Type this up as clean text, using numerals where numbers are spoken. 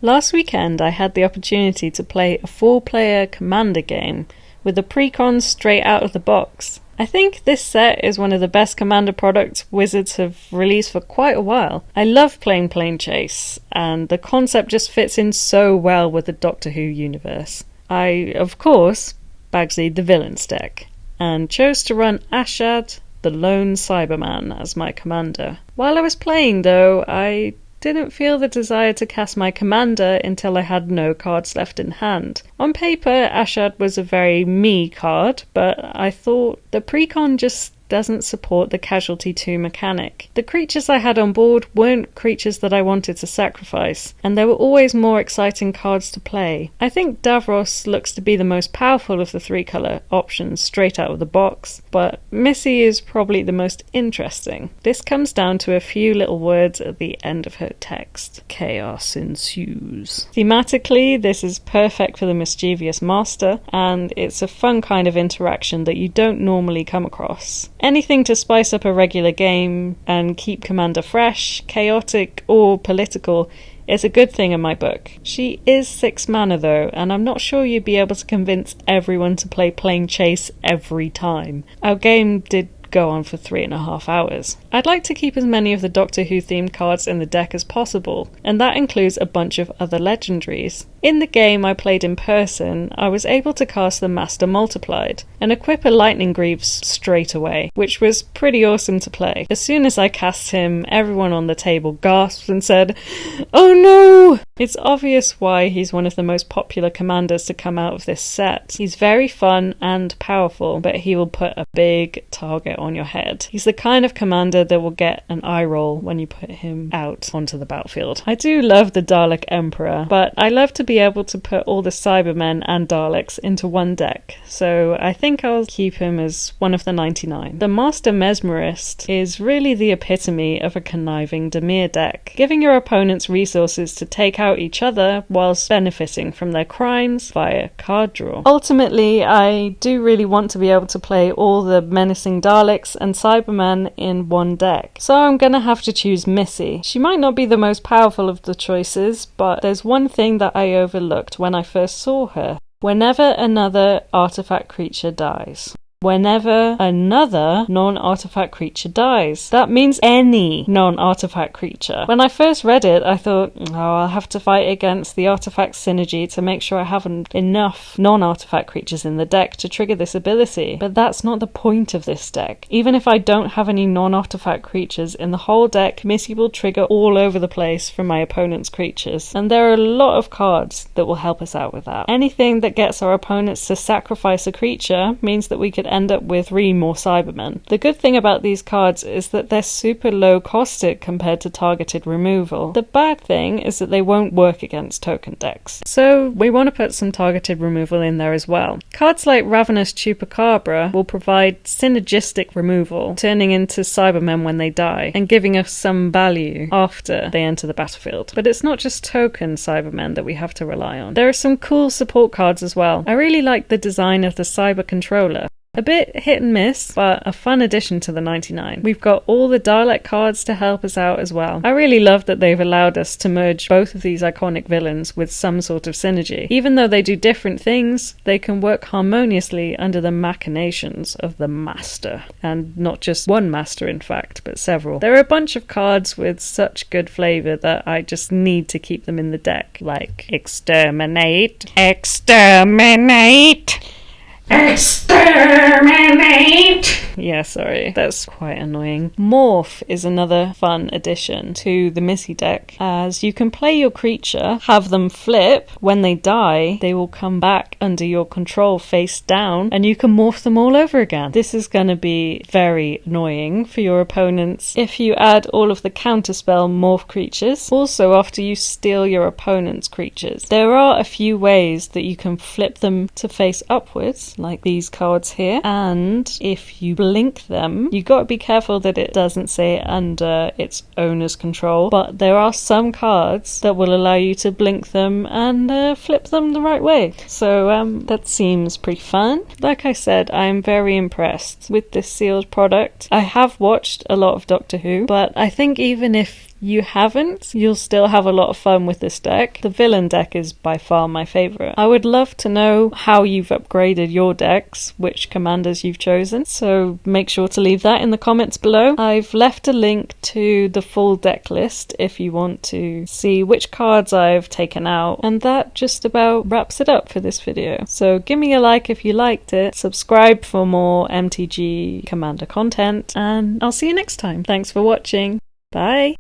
Last weekend I had the opportunity to play a 4-player Commander game with the Precon straight out of the box. I think this set is one of the best Commander products Wizards have released for quite a while. I love playing Plane Chase, and the concept just fits in so well with the Doctor Who universe. I, of course, bagsied the Villains deck, and chose to run Ashad, the Lone Cyberman, as my commander. While I was playing, though, I didn't feel the desire to cast my commander until I had no cards left in hand. On paper, Ashad was a very me card, but I thought the Precon just doesn't support the Casualty 2 mechanic. The creatures I had on board weren't creatures that I wanted to sacrifice, and there were always more exciting cards to play. I think Davros looks to be the most powerful of the 3-colour options straight out of the box, but Missy is probably the most interesting. This comes down to a few little words at the end of her text. Chaos ensues. Thematically, this is perfect for the Mischievous Master, and it's a fun kind of interaction that you don't normally come across. Anything to spice up a regular game and keep Commander fresh, chaotic or political is a good thing in my book. She is 6 mana though, and I'm not sure you'd be able to convince everyone to play Plane Chase every time. Our game did go on for 3.5 hours. I'd like to keep as many of the Doctor Who themed cards in the deck as possible, and that includes a bunch of other legendaries. In the game I played in person, I was able to cast the Master Multiplied and equip a Lightning Greaves straight away, which was pretty awesome to play. As soon as I cast him, everyone on the table gasped and said, "Oh no!" It's obvious why he's one of the most popular commanders to come out of this set. He's very fun and powerful, but he will put a big target on your head. He's the kind of commander that will get an eye roll when you put him out onto the battlefield. I do love the Dalek Emperor, but I love to be able to put all the Cybermen and Daleks into one deck, so I think I'll keep him as one of the 99. The Master Mesmerist is really the epitome of a conniving Dimir deck, giving your opponents resources to take out each other whilst benefiting from their crimes via card draw. Ultimately, I do really want to be able to play all the menacing Daleks and Cybermen in one deck, so I'm gonna have to choose Missy. She might not be the most powerful of the choices, but there's one thing that I overlooked when I first saw her. Whenever another artifact creature dies. Whenever another non-artifact creature dies. That means any non-artifact creature. When I first read it, I thought, I'll have to fight against the artifact synergy to make sure I have enough non-artifact creatures in the deck to trigger this ability. But that's not the point of this deck. Even if I don't have any non-artifact creatures in the whole deck, Missy will trigger all over the place from my opponent's creatures. And there are a lot of cards that will help us out with that. Anything that gets our opponents to sacrifice a creature means that we could end up with 3 more Cybermen. The good thing about these cards is that they're super low costed compared to targeted removal. The bad thing is that they won't work against token decks. So we want to put some targeted removal in there as well. Cards like Ravenous Chupacabra will provide synergistic removal, turning into Cybermen when they die and giving us some value after they enter the battlefield. But it's not just token Cybermen that we have to rely on. There are some cool support cards as well. I really like the design of the Cyber Controller. A bit hit and miss, but a fun addition to the 99. We've got all the Dalek cards to help us out as well. I really love that they've allowed us to merge both of these iconic villains with some sort of synergy. Even though they do different things, they can work harmoniously under the machinations of the Master. And not just one Master, in fact, but several. There are a bunch of cards with such good flavour that I just need to keep them in the deck, like Exterminate, Exterminate, Exterminate! Yeah, sorry, that's quite annoying. Morph is another fun addition to the Missy deck, as you can play your creature, have them flip. When they die, they will come back under your control face down, and you can morph them all over again. This is going to be very annoying for your opponents if you add all of the counterspell morph creatures. Also, after you steal your opponent's creatures, there are a few ways that you can flip them to face upwards, like these cards here, and if you blink them, you got to be careful that it doesn't say under its owner's control, but there are some cards that will allow you to blink them and flip them the right way. So that seems pretty fun. Like I said, I'm very impressed with this sealed product. I have watched a lot of Doctor Who, but I think even if you haven't, you'll still have a lot of fun with this deck. The villain deck is by far my favourite. I would love to know how you've upgraded your decks, which commanders you've chosen, so make sure to leave that in the comments below. I've left a link to the full deck list if you want to see which cards I've taken out, and that just about wraps it up for this video. So give me a like if you liked it, subscribe for more MTG Commander content, and I'll see you next time. Thanks for watching. Bye!